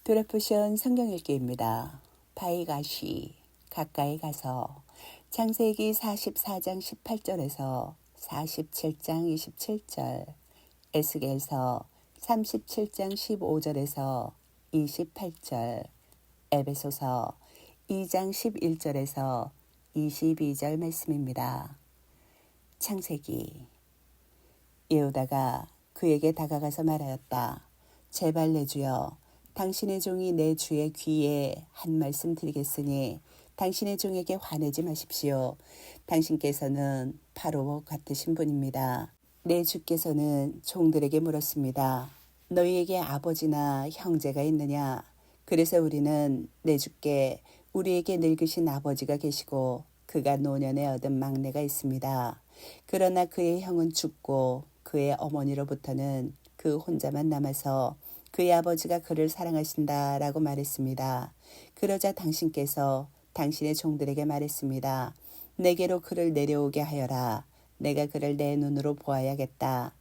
드래프션 성경 읽기입니다. 바이가시 가까이 가서 창세기 44장 18절에서 47장 27절, 에스겔서 37장 15절에서 28절, 에베소서 2장 11절에서 22절 말씀입니다. 창세기. 예후다가 그에게 다가가서 말하였다. 제발 내 주여, 당신의 종이 내 주의 귀에 한 말씀 드리겠으니 당신의 종에게 화내지 마십시오. 당신께서는 바로 같으신 분입니다. 내 주께서는 종들에게 물었습니다. 너희에게 아버지나 형제가 있느냐? 그래서 우리는 내 주께 우리에게 늙으신 아버지가 계시고 그가 노년에 얻은 막내가 있습니다. 그러나 그의 형은 죽고 그의 어머니로부터는 그 혼자만 남아서 그의 아버지가 그를 사랑하신다라고 말했습니다. 그러자 당신께서 당신의 종들에게 말했습니다. 내게로 그를 내려오게 하여라. 내가 그를 내 눈으로 보아야겠다.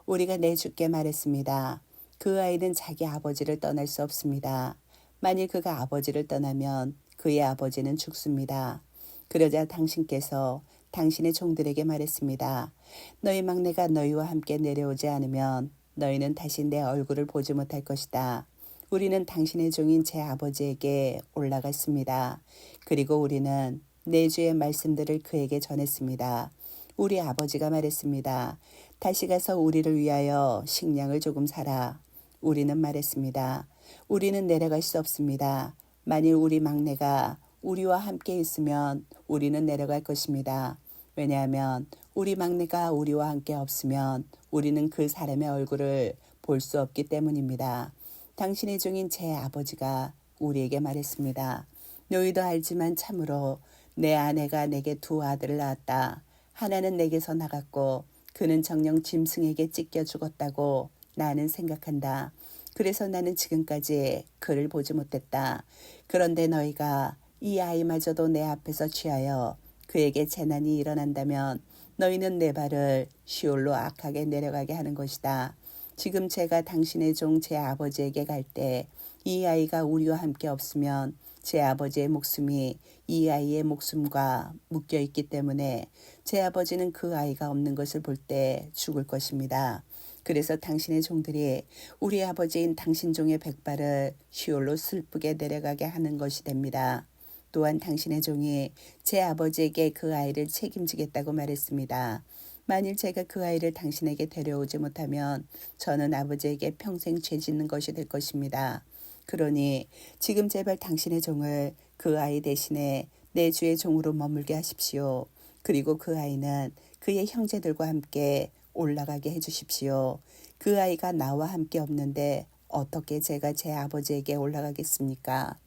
우리가 내 주께 말했습니다. 그 아이는 자기 아버지를 떠날 수 없습니다. 만일 그가 아버지를 떠나면 그의 아버지는 죽습니다. 그러자 당신께서 당신의 종들에게 말했습니다. 너희 막내가 너희와 함께 내려오지 않으면 너희는 다시 내 얼굴을 보지 못할 것이다. 우리는 당신의 종인 제 아버지에게 올라갔습니다. 그리고 우리는 내 주의 말씀들을 그에게 전했습니다. 우리 아버지가 말했습니다. 다시 가서 우리를 위하여 식량을 조금 사라. 우리는 말했습니다. 우리는 내려갈 수 없습니다. 만일 우리 막내가 우리와 함께 있으면 우리는 내려갈 것입니다. 왜냐하면 우리 막내가 우리와 함께 없으면 우리는 그 사람의 얼굴을 볼 수 없기 때문입니다. 당신의 종인 제 아버지가 우리에게 말했습니다. 너희도 알지만 참으로 내 아내가 내게 두 아들을 낳았다. 하나는 내게서 나갔고 그는 정녕 짐승에게 찢겨 죽었다고 나는 생각한다. 그래서 나는 지금까지 그를 보지 못했다. 그런데 너희가 이 아이마저도 내 앞에서 취하여 그에게 재난이 일어난다면 너희는 내 발을 시올로 악하게 내려가게 하는 것이다. 지금 제가 당신의 종 제 아버지에게 갈 때 이 아이가 우리와 함께 없으면 제 아버지의 목숨이 이 아이의 목숨과 묶여 있기 때문에 제 아버지는 그 아이가 없는 것을 볼 때 죽을 것입니다. 그래서 당신의 종들이 우리 아버지인 당신 종의 백발을 시올로 슬프게 내려가게 하는 것이 됩니다. 또한 당신의 종이 제 아버지에게 그 아이를 책임지겠다고 말했습니다. 만일 제가 그 아이를 당신에게 데려오지 못하면 저는 아버지에게 평생 죄 짓는 것이 될 것입니다. 그러니 지금 제발 당신의 종을 그 아이 대신에 내 주의 종으로 머물게 하십시오. 그리고 그 아이는 그의 형제들과 함께 올라가게 해주십시오. 그 아이가 나와 함께 없는데 어떻게 제가 제 아버지에게 올라가겠습니까?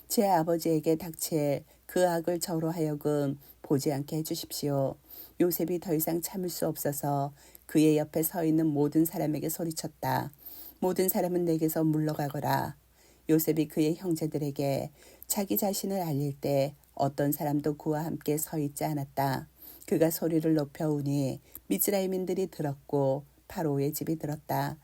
제 아버지에게 닥칠 그 악을 저로 하여금 보지 않게 해주십시오. 요셉이 더 이상 참을 수 없어서 그의 옆에 서 있는 모든 사람에게 소리쳤다. 모든 사람은 내게서 물러가거라. 요셉이 그의 형제들에게 자기 자신을 알릴 때 어떤 사람도 그와 함께 서 있지 않았다. 그가 소리를 높여 우니 미즈라임인들이 들었고 파로의 집이 들었다.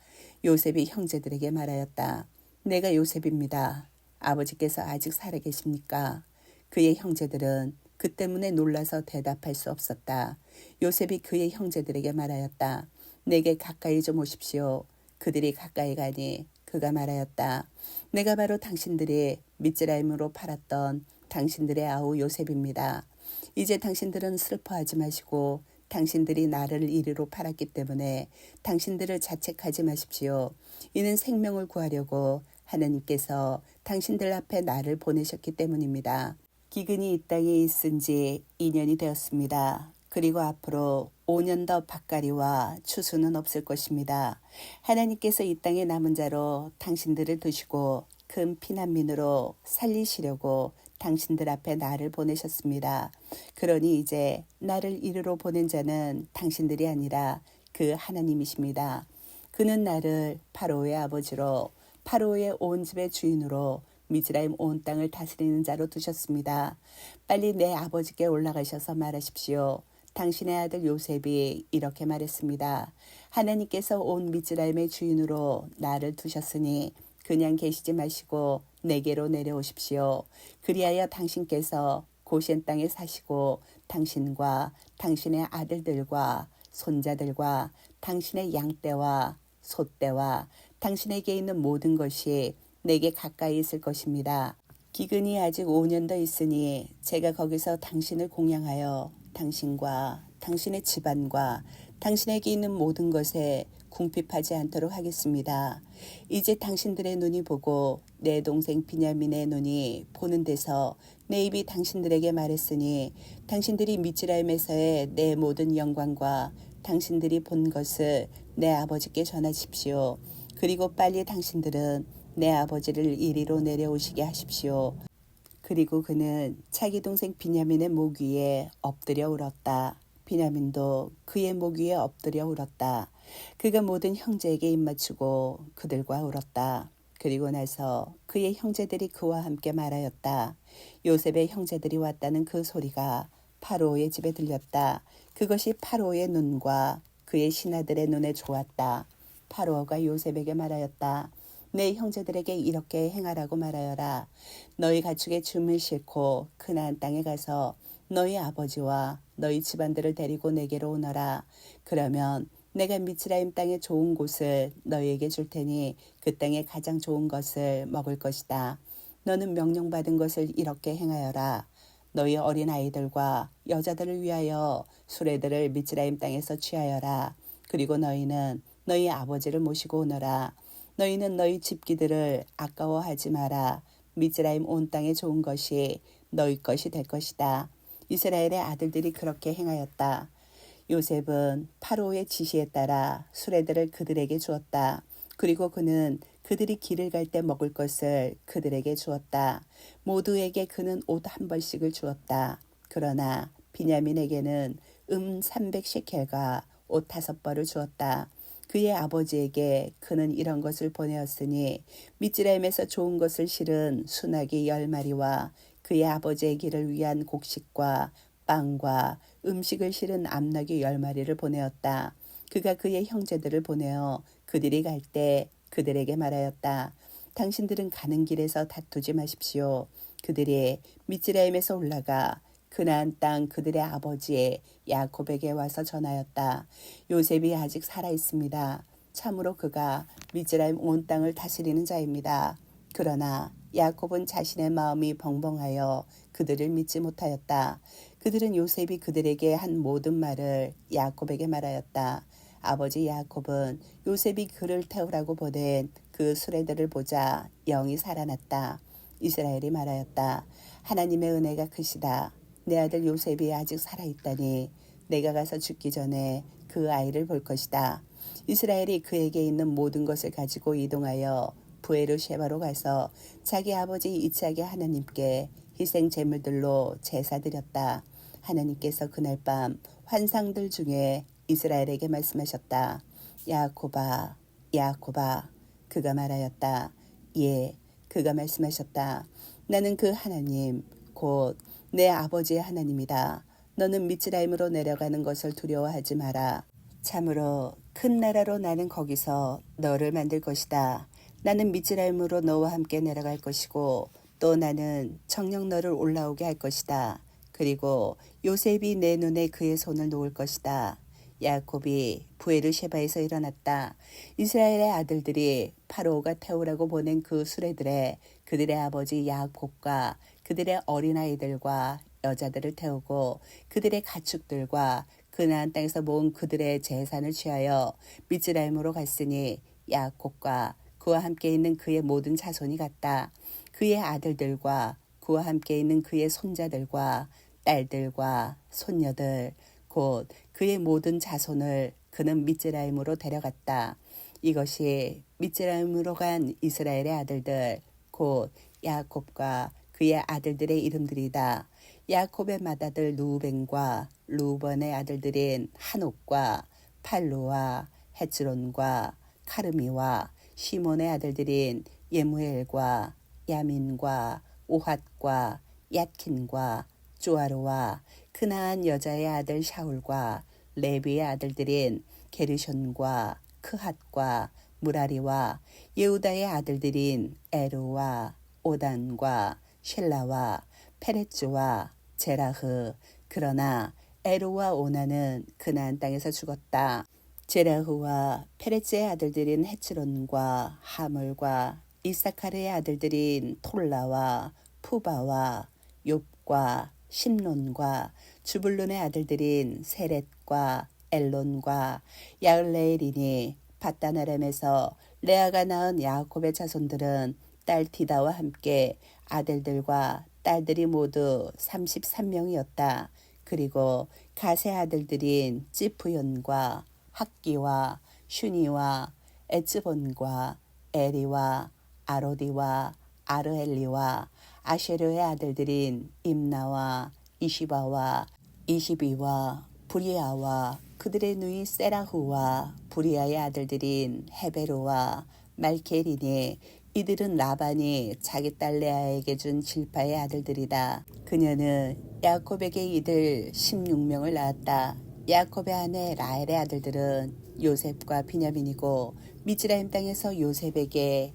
요셉이 형제들에게 말하였다. 내가 요셉입니다. 아버지께서 아직 살아계십니까? 그의 형제들은 그 때문에 놀라서 대답할 수 없었다. 요셉이 그의 형제들에게 말하였다. 내게 가까이 좀 오십시오. 그들이 가까이 가니 그가 말하였다. 내가 바로 당신들이 미즈라임으로 팔았던 당신들의 아우 요셉입니다. 이제 당신들은 슬퍼하지 마시고 당신들이 나를 이리로 팔았기 때문에 당신들을 자책하지 마십시오. 이는 생명을 구하려고 하나님께서 당신들 앞에 나를 보내셨기 때문입니다. 기근이 이 땅에 있은 지 2년이 되었습니다. 그리고 앞으로 5년 더 밭가리와 추수는 없을 것입니다. 하나님께서 이 땅의 남은 자로 당신들을 두시고 큰 피난민으로 살리시려고 당신들 앞에 나를 보내셨습니다. 그러니 이제 나를 이리로 보낸 자는 당신들이 아니라 그 하나님이십니다. 그는 나를 파로의 아버지로 파로의 온 집의 주인으로 미즈라임 온 땅을 다스리는 자로 두셨습니다. 빨리 내 아버지께 올라가셔서 말하십시오. 당신의 아들 요셉이 이렇게 말했습니다. 하나님께서 온 미즈라임의 주인으로 나를 두셨으니 그냥 계시지 마시고 내게로 내려오십시오. 그리하여 당신께서 고센 땅에 사시고 당신과 당신의 아들들과 손자들과 당신의 양떼와 소떼와 당신에게 있는 모든 것이 내게 가까이 있을 것입니다. 기근이 아직 5년 더 있으니 제가 거기서 당신을 공양하여 당신과 당신의 집안과 당신에게 있는 모든 것에 궁핍하지 않도록 하겠습니다. 이제 당신들의 눈이 보고 내 동생 비냐민의 눈이 보는 데서 내 입이 당신들에게 말했으니 당신들이 미즈라임에서의 내 모든 영광과 당신들이 본 것을 내 아버지께 전하십시오. 그리고 빨리 당신들은 내 아버지를 이리로 내려오시게 하십시오. 그리고 그는 자기 동생 비냐민의 목 위에 엎드려 울었다. 비냐민도 그의 목 위에 엎드려 울었다. 그가 모든 형제에게 입맞추고 그들과 울었다. 그리고 나서 그의 형제들이 그와 함께 말하였다. 요셉의 형제들이 왔다는 그 소리가 파로의 집에 들렸다. 그것이 파로의 눈과 그의 신하들의 눈에 좋았다. 파로가 요셉에게 말하였다. 내 형제들에게 이렇게 행하라고 말하여라. 너희 가축의 줌을 싣고 그나안 땅에 가서 너희 아버지와 너희 집안들을 데리고 내게로 오너라. 그러면 내가 미츠라임 땅의 좋은 곳을 너희에게 줄 테니 그 땅의 가장 좋은 것을 먹을 것이다. 너는 명령받은 것을 이렇게 행하여라. 너희 어린 아이들과 여자들을 위하여 수레들을 미츠라임 땅에서 취하여라. 그리고 너희는 너희 아버지를 모시고 오너라. 너희는 너희 집기들을 아까워하지 마라. 미즈라임 온 땅에 좋은 것이 너희 것이 될 것이다. 이스라엘의 아들들이 그렇게 행하였다. 요셉은 파로의 지시에 따라 수레들을 그들에게 주었다. 그리고 그는 그들이 길을 갈 때 먹을 것을 그들에게 주었다. 모두에게 그는 옷 한 벌씩을 주었다. 그러나 비냐민에게는 300시켈과 옷 5벌을 주었다. 그의 아버지에게 그는 이런 것을 보내었으니 미즈라임에서 좋은 것을 실은 순하기 10마리와 그의 아버지의 길을 위한 곡식과 빵과 음식을 실은 암나귀 10마리를 보내었다. 그가 그의 형제들을 보내어 그들이 갈 때 그들에게 말하였다. 당신들은 가는 길에서 다투지 마십시오. 그들이 미즈라임에서 올라가 그나안 땅 그들의 아버지의 야곱에게 와서 전하였다. 요셉이 아직 살아 있습니다. 참으로 그가 미즈라임 온 땅을 다스리는 자입니다. 그러나 야곱은 자신의 마음이 벙벙하여 그들을 믿지 못하였다. 그들은 요셉이 그들에게 한 모든 말을 야곱에게 말하였다. 아버지 야곱은 요셉이 그를 태우라고 보낸 그 수레들을 보자 영이 살아났다. 이스라엘이 말하였다. 하나님의 은혜가 크시다. 내 아들 요셉이 아직 살아있다니 내가 가서 죽기 전에 그 아이를 볼 것이다. 이스라엘이 그에게 있는 모든 것을 가지고 이동하여 부에르쉐바로 가서 자기 아버지 이삭의 하나님께 희생 제물들로 제사 드렸다. 하나님께서 그날 밤 환상들 중에 이스라엘에게 말씀하셨다. 야코바, 야코바. 그가 말하였다. 예, 그가 말씀하셨다. 나는 그 하나님, 곧 내 아버지의 하나님이다. 너는 미츠라임으로 내려가는 것을 두려워하지 마라. 참으로 큰 나라로 나는 거기서 너를 만들 것이다. 나는 미츠라임으로 너와 함께 내려갈 것이고 또 나는 정녕 너를 올라오게 할 것이다. 그리고 요셉이 내 눈에 그의 손을 놓을 것이다. 야곱이 부에르쉐바에서 일어났다. 이스라엘의 아들들이 파로가 태우라고 보낸 그 수레들에 그들의 아버지 야곱과 그들의 어린아이들과 여자들을 태우고 그들의 가축들과 그나안 땅에서 모은 그들의 재산을 취하여 미즈라임으로 갔으니 야곱과 그와 함께 있는 그의 모든 자손이 갔다. 그의 아들들과 그와 함께 있는 그의 손자들과 딸들과 손녀들 곧 그의 모든 자손을 그는 미즈라임으로 데려갔다. 이것이 미즈라임으로 간 이스라엘의 아들들 곧 야곱과 그의 아들들의 이름들이다. 야곱의 맏아들 루벤과 루번의 아들들인 한옥과 팔루와 헤츠론과 카르미와 시몬의 아들들인 예무엘과 야민과 오핫과 얏킨과 조아르와 그나안 여자의 아들 샤울과 레비의 아들들인 게르션과 크핫과 무라리와 예후다의 아들들인 에루와 오단과 쉘라와 페레츠와 제라흐. 그러나 에루와 오나는 그나안 땅에서 죽었다. 제라흐와 페레츠의 아들들인 헤츠론과 하물과 이사카르의 아들들인 톨라와 푸바와 욥과 심론과 주불론의 아들들인 세렛과 엘론과 야을레엘이니 밧단아람에서 레아가 낳은 야곱의 자손들은 딸 디다와 함께 아들들과 딸들이 모두 33명이었다. 그리고 가세 아들들인 찌프연과 학기와 슈니와 에츠본과 에리와 아로디와 아르엘리와 아쉐르의 아들들인 임나와 이시바와 이시비와 브리아와 그들의 누이 세라후와 브리아의 아들들인 헤베로와 말케리니. 이들은 라반이 자기 딸 레아에게 준 질파의 아들들이다. 그녀는 야곱에게 이들 16명을 낳았다. 야곱의 아내 라헬의 아들들은 요셉과 비냐민이고 미즈라임 땅에서 요셉에게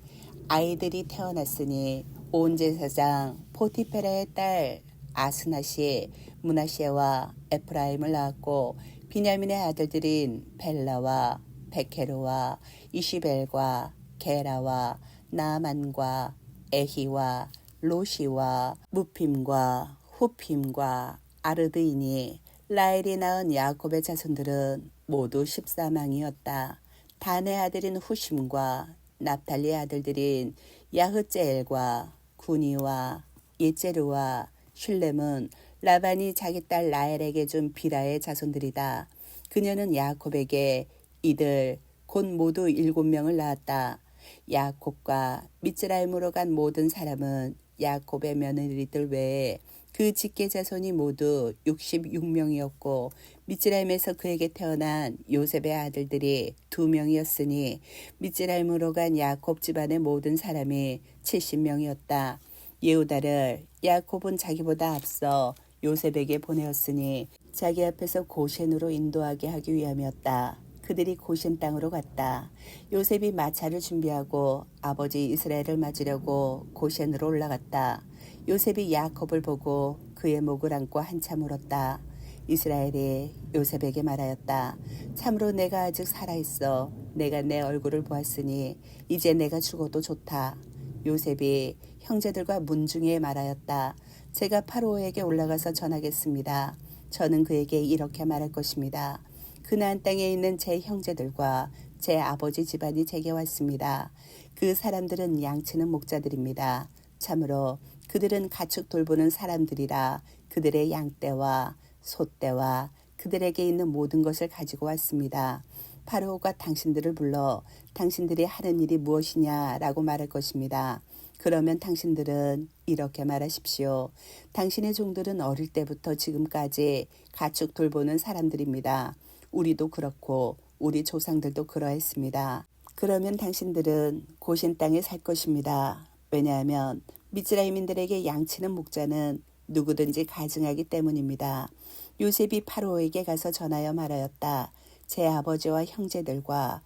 아이들이 태어났으니 온 제사장 포티페라의 딸 아스낫이 므낫셰와 에프라임을 낳았고 비냐민의 아들들인 벨라와 베케르와 이시벨과 게라와 나만과 에히와 로시와 무핌과 후핌과 아르드이니. 라헬이 낳은 야곱의 자손들은 모두 14망이었다. 단의 아들인 후심과 납달리의 아들들인 야흐제엘과 구니와 예제르와 슐렘은 라반이 자기 딸 라헬에게 준 비라의 자손들이다. 그녀는 야곱에게 이들 곧 모두 7명을 낳았다. 야곱과 미츠라임으로 간 모든 사람은 야곱의 며느리들 외에 그 직계 자손이 모두 66명이었고 미츠라임에서 그에게 태어난 요셉의 아들들이 2명이었으니 미츠라임으로 간 야곱 집안의 모든 사람이 70명이었다. 예후다를 야곱은 자기보다 앞서 요셉에게 보내었으니 자기 앞에서 고센으로 인도하게 하기 위함이었다. 그들이 고센 땅으로 갔다. 요셉이 마차를 준비하고 아버지 이스라엘을 맞으려고 고센으로 올라갔다. 요셉이 야곱을 보고 그의 목을 안고 한참 울었다. 이스라엘이 요셉에게 말하였다. 참으로 내가 아직 살아있어. 내가 내 얼굴을 보았으니 이제 내가 죽어도 좋다. 요셉이 형제들과 문중에 말하였다. 제가 파로에게 올라가서 전하겠습니다. 저는 그에게 이렇게 말할 것입니다. 그나안 땅에 있는 제 형제들과 제 아버지 집안이 제게 왔습니다. 그 사람들은 양치는 목자들입니다. 참으로 그들은 가축 돌보는 사람들이라 그들의 양떼와 소떼와 그들에게 있는 모든 것을 가지고 왔습니다. 파로가 당신들을 불러 당신들이 하는 일이 무엇이냐라고 말할 것입니다. 그러면 당신들은 이렇게 말하십시오. 당신의 종들은 어릴 때부터 지금까지 가축 돌보는 사람들입니다. 우리도 그렇고 우리 조상들도 그러했습니다. 그러면 당신들은 고센 땅에 살 것입니다. 왜냐하면 미즈라임인들에게 양치는 목자는 누구든지 가증하기 때문입니다. 요셉이 파로에게 가서 전하여 말하였다. 제 아버지와 형제들과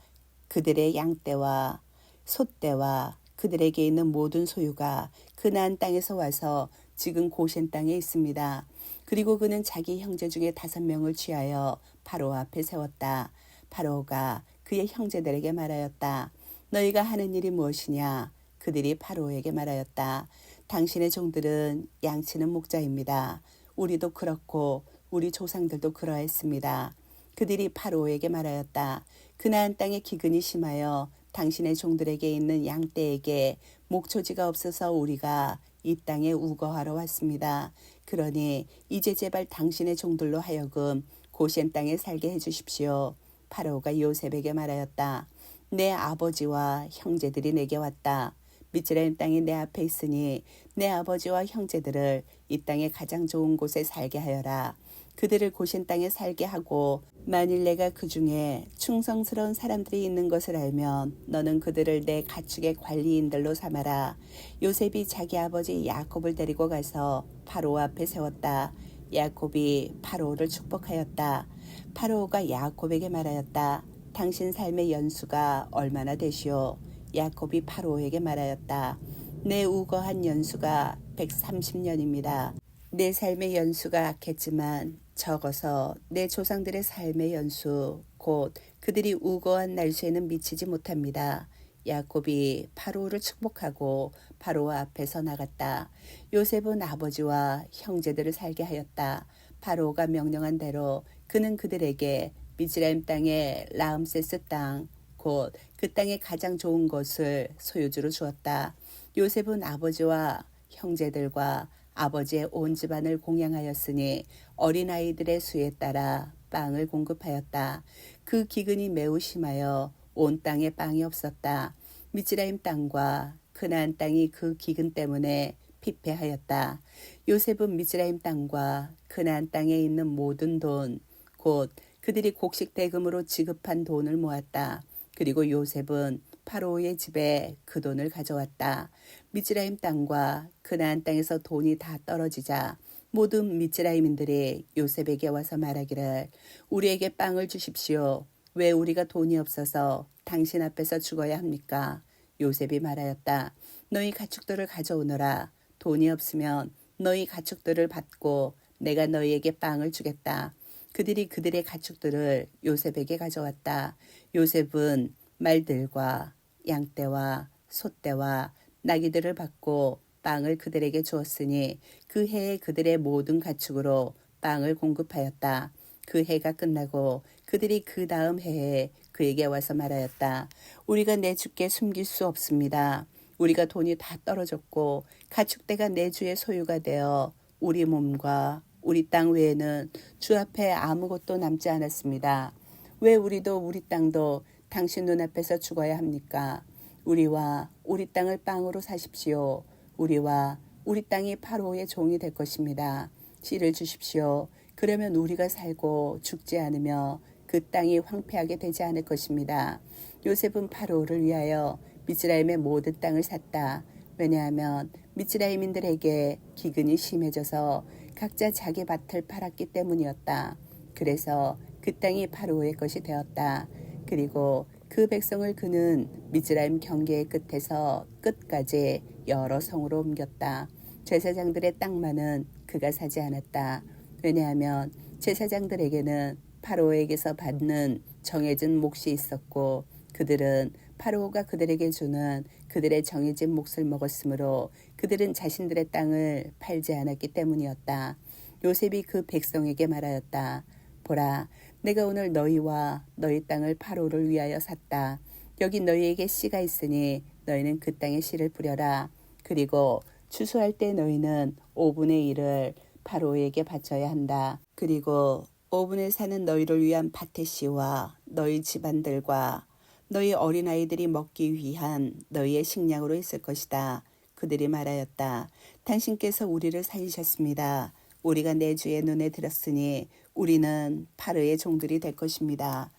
그들의 양떼와 소떼와 그들에게 있는 모든 소유가 그나안 땅에서 와서 지금 고센 땅에 있습니다. 그리고 그는 자기 형제 중에 5명을 취하여 파로 앞에 세웠다. 파로가 그의 형제들에게 말하였다. 너희가 하는 일이 무엇이냐? 그들이 파로에게 말하였다. 당신의 종들은 양치는 목자입니다. 우리도 그렇고 우리 조상들도 그러했습니다. 그들이 파로에게 말하였다. 그나안 땅에 기근이 심하여 당신의 종들에게 있는 양떼에게 목초지가 없어서 우리가 이 땅에 우거하러 왔습니다. 그러니 이제 제발 당신의 종들로 하여금 고센 땅에 살게 해주십시오. 파로가 요셉에게 말하였다. 내 아버지와 형제들이 내게 왔다. 미즈라임 땅이 내 앞에 있으니 내 아버지와 형제들을 이 땅의 가장 좋은 곳에 살게 하여라. 그들을 고센 땅에 살게 하고 만일 내가 그 중에 충성스러운 사람들이 있는 것을 알면 너는 그들을 내 가축의 관리인들로 삼아라. 요셉이 자기 아버지 야곱을 데리고 가서 파로 앞에 세웠다. 야곱이 파로를 축복하였다. 파로가 야곱에게 말하였다. 당신 삶의 연수가 얼마나 되시오? 야곱이 파로에게 말하였다. 내 우거한 연수가 130년입니다. 내 삶의 연수가 악했지만 적어서 내 조상들의 삶의 연수 곧 그들이 우거한 날수에는 미치지 못합니다. 야곱이 파로를 축복하고 파로 앞에서 나갔다. 요셉은 아버지와 형제들을 살게 하였다. 파로가 명령한 대로 그는 그들에게 미즈라임 땅의 라암세스 땅 곧 그 땅의 가장 좋은 것을 소유주로 주었다. 요셉은 아버지와 형제들과 아버지의 온 집안을 공양하였으니 어린아이들의 수에 따라 빵을 공급하였다. 그 기근이 매우 심하여 온 땅에 빵이 없었다. 미즈라임 땅과 그나안 땅이 그 기근 때문에 피폐하였다. 요셉은 미즈라임 땅과 그나안 땅에 있는 모든 돈, 곧 그들이 곡식 대금으로 지급한 돈을 모았다. 그리고 요셉은 파로의 집에 그 돈을 가져왔다. 미즈라임 땅과 그나안 땅에서 돈이 다 떨어지자 모든 미즈라임인들이 요셉에게 와서 말하기를 우리에게 빵을 주십시오. 왜 우리가 돈이 없어서 당신 앞에서 죽어야 합니까? 요셉이 말하였다. 너희 가축들을 가져오너라. 돈이 없으면 너희 가축들을 받고 내가 너희에게 빵을 주겠다. 그들이 그들의 가축들을 요셉에게 가져왔다. 요셉은 말들과 양떼와 소떼와 나귀들을 받고 빵을 그들에게 주었으니 그 해에 그들의 모든 가축으로 빵을 공급하였다. 그 해가 끝나고 그들이 그 다음 해에 그에게 와서 말하였다. 우리가 내 주께 숨길 수 없습니다. 우리가 돈이 다 떨어졌고 가축대가 내 주의 소유가 되어 우리 몸과 우리 땅 외에는 주 앞에 아무것도 남지 않았습니다. 왜 우리도 우리 땅도 당신 눈앞에서 죽어야 합니까? 우리와 우리 땅을 빵으로 사십시오. 우리와 우리 땅이 파로의 종이 될 것입니다. 씨를 주십시오. 그러면 우리가 살고 죽지 않으며 그 땅이 황폐하게 되지 않을 것입니다. 요셉은 파로를 위하여 미즈라임의 모든 땅을 샀다. 왜냐하면 미즈라임인들에게 기근이 심해져서 각자 자기 밭을 팔았기 때문이었다. 그래서 그 땅이 파로의 것이 되었다. 그리고 그 백성을 그는 미즈라임 경계의 끝에서 끝까지 여러 성으로 옮겼다. 제사장들의 땅만은 그가 사지 않았다. 왜냐하면 제사장들에게는 파로에게서 받는 정해진 몫이 있었고 그들은 파로가 그들에게 주는 그들의 정해진 몫을 먹었으므로 그들은 자신들의 땅을 팔지 않았기 때문이었다. 요셉이 그 백성에게 말하였다. 보라, 내가 오늘 너희와 너희 땅을 파로를 위하여 샀다. 여기 너희에게 씨가 있으니 너희는 그 땅에 씨를 뿌려라. 그리고 추수할 때 너희는 5분의 1을 파로에게 바쳐야 한다. 그리고 5분에 사는 너희를 위한 밭의 씨와 너희 집안들과 너희 어린아이들이 먹기 위한 너희의 식량으로 있을 것이다. 그들이 말하였다. 당신께서 우리를 살리셨습니다. 우리가 내 주의 눈에 들었으니 우리는 파르의 종들이 될 것입니다.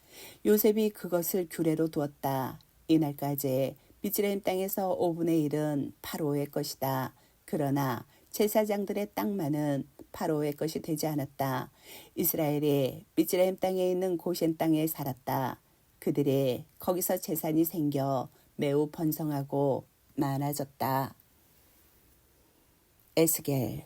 요셉이 그것을 규례로 두었다. 이날까지 미즈라임 땅에서 5분의 1은 파로의 것이다. 그러나 제사장들의 땅만은 파로의 것이 되지 않았다. 이스라엘이 미즈라임 땅에 있는 고센 땅에 살았다. 그들이 거기서 재산이 생겨 매우 번성하고 많아졌다. 에스겔.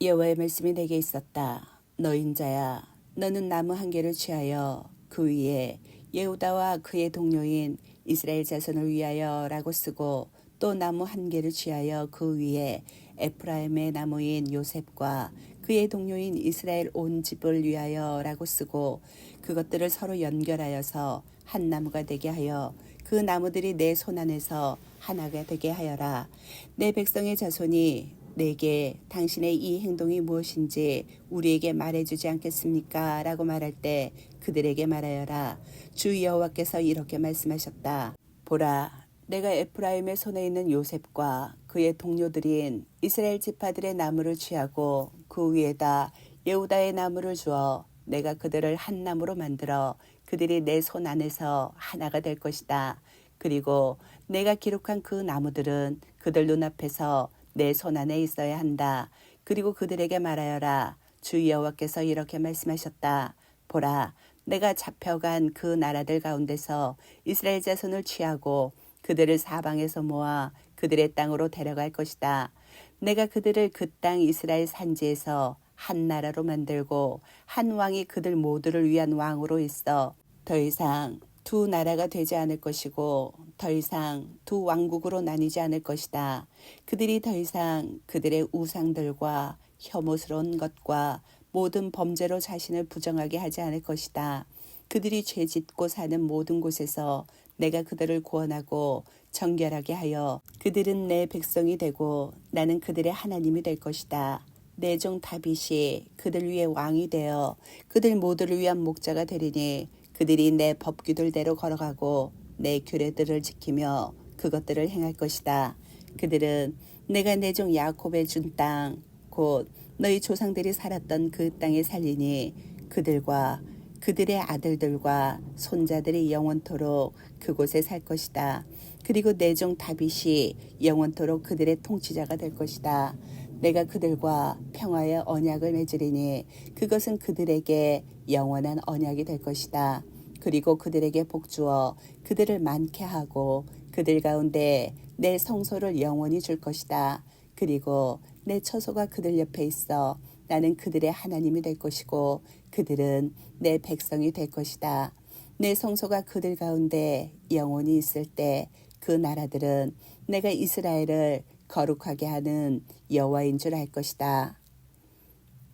여호와의 말씀이 내게 있었다. 너 인자야, 너는 나무 한 개를 취하여 그 위에 예후다와 그의 동료인 이스라엘 자손을 위하여라고 쓰고 또 나무 한 개를 취하여 그 위에 에프라임의 나무인 요셉과 그의 동료인 이스라엘 온 집을 위하여라고 쓰고 그것들을 서로 연결하여서 한 나무가 되게 하여 그 나무들이 내 손안에서 하나가 되게 하여라. 내 백성의 자손이 내게 당신의 이 행동이 무엇인지 우리에게 말해주지 않겠습니까? 라고 말할 때 그들에게 말하여라. 주 여호와께서 이렇게 말씀하셨다. 보라, 내가 에프라임의 손에 있는 요셉과 그의 동료들인 이스라엘 지파들의 나무를 취하고 그 위에다 예후다의 나무를 주어 내가 그들을 한 나무로 만들어 그들이 내 손 안에서 하나가 될 것이다. 그리고 내가 기록한 그 나무들은 그들 눈앞에서 내 손 안에 있어야 한다. 그리고 그들에게 말하여라. 주 여호와께서 이렇게 말씀하셨다. 보라, 내가 잡혀간 그 나라들 가운데서 이스라엘 자손을 취하고 그들을 사방에서 모아 그들의 땅으로 데려갈 것이다. 내가 그들을 그 땅 이스라엘 산지에서 한 나라로 만들고 한 왕이 그들 모두를 위한 왕으로 있어 더 이상 두 나라가 되지 않을 것이고 더 이상 두 왕국으로 나뉘지 않을 것이다. 그들이 더 이상 그들의 우상들과 혐오스러운 것과 모든 범죄로 자신을 부정하게 하지 않을 것이다. 그들이 죄짓고 사는 모든 곳에서 내가 그들을 구원하고 정결하게 하여 그들은 내 백성이 되고 나는 그들의 하나님이 될 것이다. 내 종 다윗이 그들 위에 왕이 되어 그들 모두를 위한 목자가 되리니 그들이 내 법규들대로 걸어가고 내 규례들을 지키며 그것들을 행할 것이다. 그들은 내가 내 종 야곱에 준 땅, 곧 너희 조상들이 살았던 그 땅에 살리니 그들과 그들의 아들들과 손자들이 영원토록 그곳에 살 것이다. 그리고 내 종 다윗이 영원토록 그들의 통치자가 될 것이다. 내가 그들과 평화의 언약을 맺으리니 그것은 그들에게 영원한 언약이 될 것이다. 그리고 그들에게 복주어 그들을 많게 하고 그들 가운데 내 성소를 영원히 줄 것이다. 그리고 내 처소가 그들 옆에 있어 나는 그들의 하나님이 될 것이고 그들은 내 백성이 될 것이다. 내 성소가 그들 가운데 영원히 있을 때 그 나라들은 내가 이스라엘을 거룩하게 하는 여호와인 줄 알 것이다.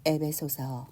에베소서.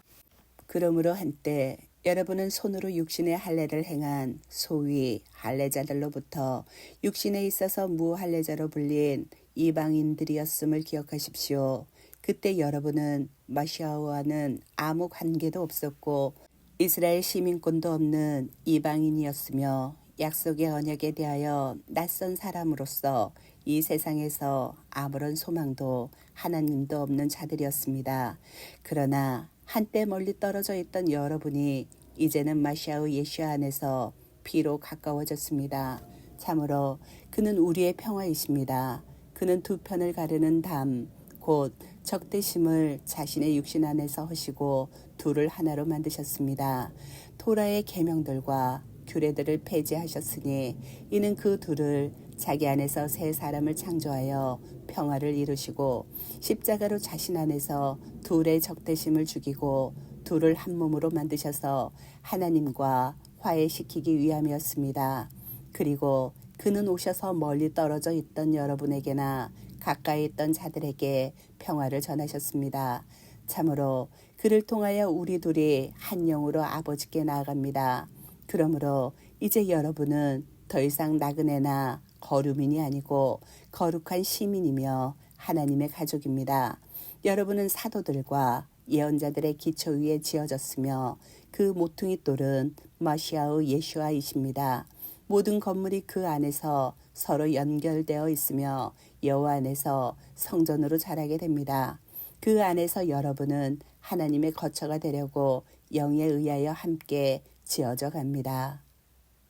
그러므로 한때 여러분은 손으로 육신의 할례를 행한 소위 할례자들로부터 육신에 있어서 무할례자로 불린 이방인들이었음을 기억하십시오. 그때 여러분은 마시아와는 아무 관계도 없었고 이스라엘 시민권도 없는 이방인이었으며 약속의 언약에 대하여 낯선 사람으로서 이 세상에서 아무런 소망도 하나님도 없는 자들이었습니다. 그러나 한때 멀리 떨어져 있던 여러분이 이제는 마시아의 예수 안에서 피로 가까워졌습니다. 참으로 그는 우리의 평화이십니다. 그는 두 편을 가르는 담, 곧 적대심을 자신의 육신 안에서 하시고 둘을 하나로 만드셨습니다. 토라의 계명들과 규례들을 폐지하셨으니 이는 그 둘을 자기 안에서 새 사람을 창조하여 평화를 이루시고 십자가로 자신 안에서 둘의 적대심을 죽이고 둘을 한 몸으로 만드셔서 하나님과 화해시키기 위함이었습니다. 그리고 그는 오셔서 멀리 떨어져 있던 여러분에게나 가까이 있던 자들에게 평화를 전하셨습니다. 참으로 그를 통하여 우리 둘이 한 영으로 아버지께 나아갑니다. 그러므로 이제 여러분은 더 이상 나그네나 거류민이 아니고 거룩한 시민이며 하나님의 가족입니다. 여러분은 사도들과 예언자들의 기초 위에 지어졌으며 그 모퉁이 돌은 마시아의 예수아이십니다. 모든 건물이 그 안에서 서로 연결되어 있으며 여호와 안에서 성전으로 자라게 됩니다. 그 안에서 여러분은 하나님의 거처가 되려고 영에 의하여 함께 지어져 갑니다.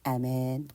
아멘.